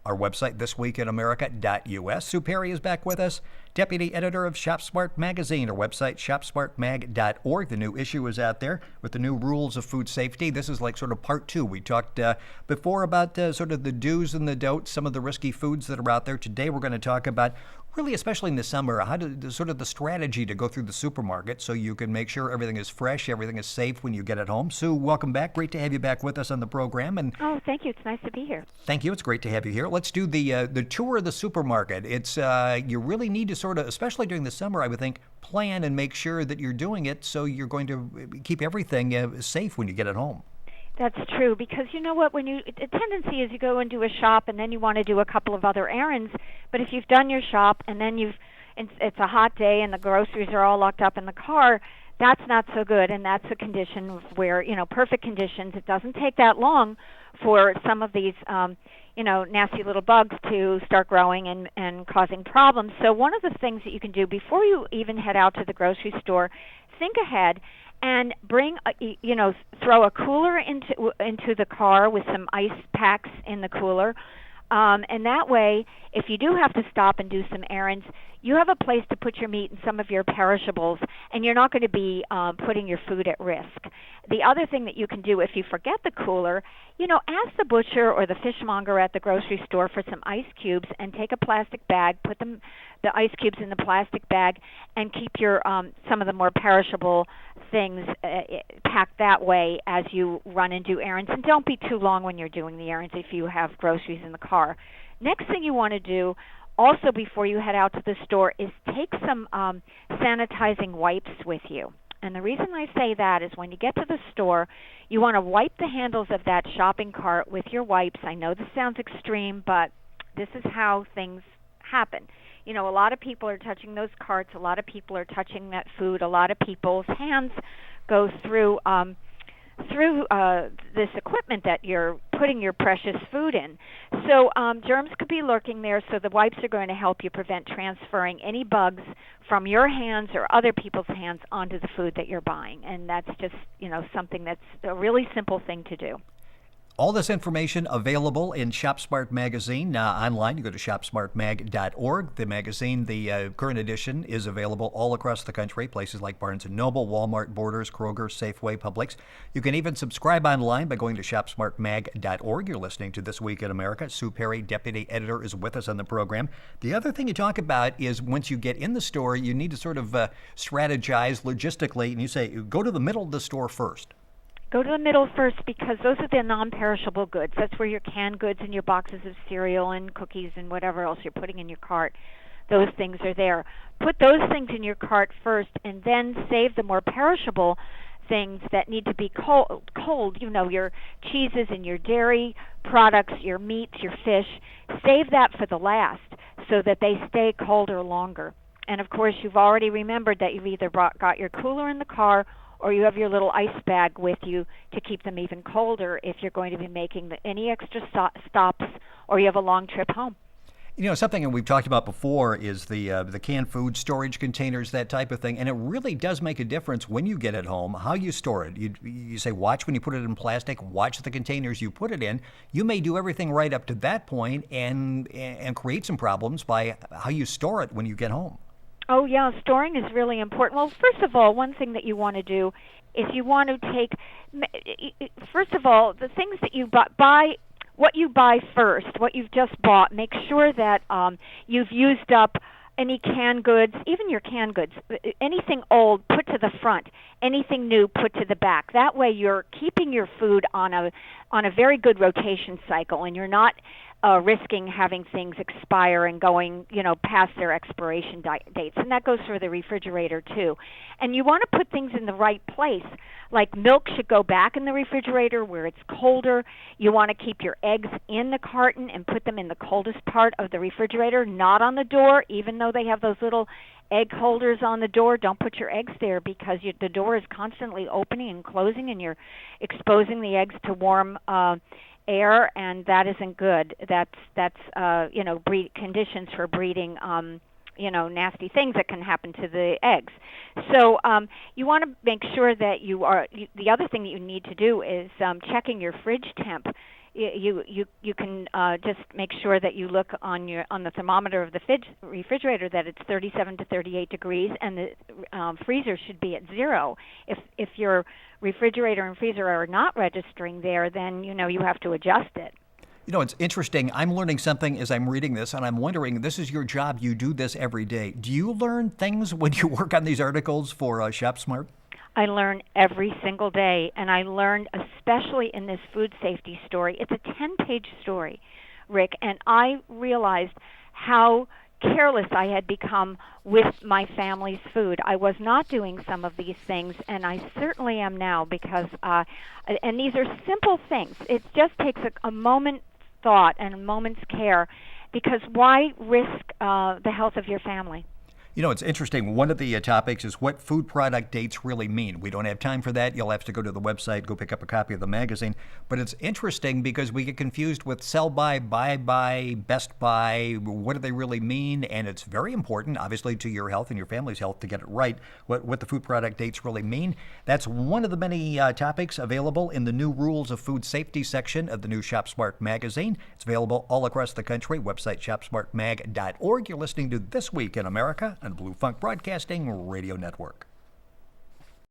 Our website, thisweekinamerica.us. Sue Perry is back with us, Deputy Editor of Shop Smart Magazine. Our website, shopsmartmag.org. The new issue is out there with the new rules of food safety. This is like sort of part two. We talked before about sort of the do's and the don'ts, some of the risky foods that are out there. Today we're going to talk about really, especially in the summer, how to sort of the strategy to go through the supermarket so you can make sure everything is fresh, everything is safe when you get it home. Sue, welcome back. Great to have you back with us on the program. And oh, thank you. It's nice to be here. Thank you. It's great to have you here. Let's do the tour of the supermarket. It's you really need to sort of, especially during the summer, I would think, plan and make sure that you're doing it so you're going to keep everything safe when you get it home. That's true, because you know what, the tendency is you go and do a shop and then you want to do a couple of other errands, but if you've done your shop and then it's a hot day and the groceries are all locked up in the car, that's not so good, and that's a condition where, perfect conditions, it doesn't take that long for some of these, nasty little bugs to start growing and causing problems. So one of the things that you can do before you even head out to the grocery store, think ahead and bring, throw a cooler into the car with some ice packs in the cooler. And that way, if you do have to stop and do some errands, you have a place to put your meat and some of your perishables, and you're not going to be putting your food at risk. The other thing that you can do if you forget the cooler, ask the butcher or the fishmonger at the grocery store for some ice cubes and take a plastic bag, put the ice cubes in the plastic bag, and keep your some of the more perishable things packed that way as you run and do errands. And don't be too long when you're doing the errands if you have groceries in the car. Next thing you want to do, also before you head out to the store, is take some sanitizing wipes with you. And the reason I say that is when you get to the store, you want to wipe the handles of that shopping cart with your wipes. I know this sounds extreme, but this is how things happen. A lot of people are touching those carts. A lot of people are touching that food. A lot of people's hands go through this equipment that you're putting your precious food in. So germs could be lurking there, so the wipes are going to help you prevent transferring any bugs from your hands or other people's hands onto the food that you're buying. And that's just, something that's a really simple thing to do. All this information available in Shop Smart Magazine online. You go to shopsmartmag.org. The magazine, the current edition, is available all across the country, places like Barnes & Noble, Walmart, Borders, Kroger, Safeway, Publix. You can even subscribe online by going to shopsmartmag.org. You're listening to This Week in America. Sue Perry, Deputy Editor, is with us on the program. The other thing you talk about is once you get in the store, you need to sort of strategize logistically, and you say, go to the middle of the store first. Go to the middle first because those are the non-perishable goods. That's where your canned goods and your boxes of cereal and cookies and whatever else you're putting in your cart, those things are there. Put those things in your cart first and then save the more perishable things that need to be cold, your cheeses and your dairy products, your meats, your fish. Save that for the last so that they stay colder longer. And, of course, you've already remembered that you've either got your cooler in the car or you have your little ice bag with you to keep them even colder if you're going to be making any extra stops or you have a long trip home. Something that we've talked about before is the canned food storage containers, that type of thing. And it really does make a difference when you get it home, how you store it. You say watch when you put it in plastic, watch the containers you put it in. You may do everything right up to that point and create some problems by how you store it when you get home. Oh, yeah, storing is really important. Well, first of all, one thing that you want to do is you want to take, first of all, the things that you buy, what you buy first, what you've just bought, make sure that you've used up any canned goods, even your canned goods. Anything old, put to the front. Anything new, put to the back. That way you're keeping your food on a very good rotation cycle, and you're not risking having things expire and going, past their expiration dates. And that goes for the refrigerator, too. And you want to put things in the right place. Like milk should go back in the refrigerator where it's colder. You want to keep your eggs in the carton and put them in the coldest part of the refrigerator, not on the door, even though they have those little egg holders on the door. Don't put your eggs there because the door is constantly opening and closing, and you're exposing the eggs to warm air, and that isn't good. That's conditions for breeding nasty things that can happen to the eggs. So you want to make sure that the other thing that you need to do is checking your fridge temp. you can just make sure that you look on the thermometer of the refrigerator that it's 37 to 38 degrees, and the freezer should be at 0. If your refrigerator and freezer are not registering there, then you have to adjust it. It's interesting. I'm learning something as I'm reading this, and I'm wondering, this is your job. You do this every day. Do you learn things when you work on these articles for ShopSmart? I learn every single day, and I learned especially in this food safety story. It's a 10-page story, Rick, and I realized how careless I had become with my family's food. I was not doing some of these things, and I certainly am now because, and these are simple things. It just takes a moment's thought and a moment's care, because why risk the health of your family? It's interesting. One of the topics is what food product dates really mean. We don't have time for that. You'll have to go to the website, go pick up a copy of the magazine. But it's interesting because we get confused with sell by, buy by, best by. What do they really mean? And it's very important, obviously, to your health and your family's health to get it right, what the food product dates really mean. That's one of the many topics available in the new Rules of Food Safety section of the new ShopSmart magazine. It's available all across the country. Website shopsmartmag.org. You're listening to This Week in America on Blue Funk Broadcasting Radio Network.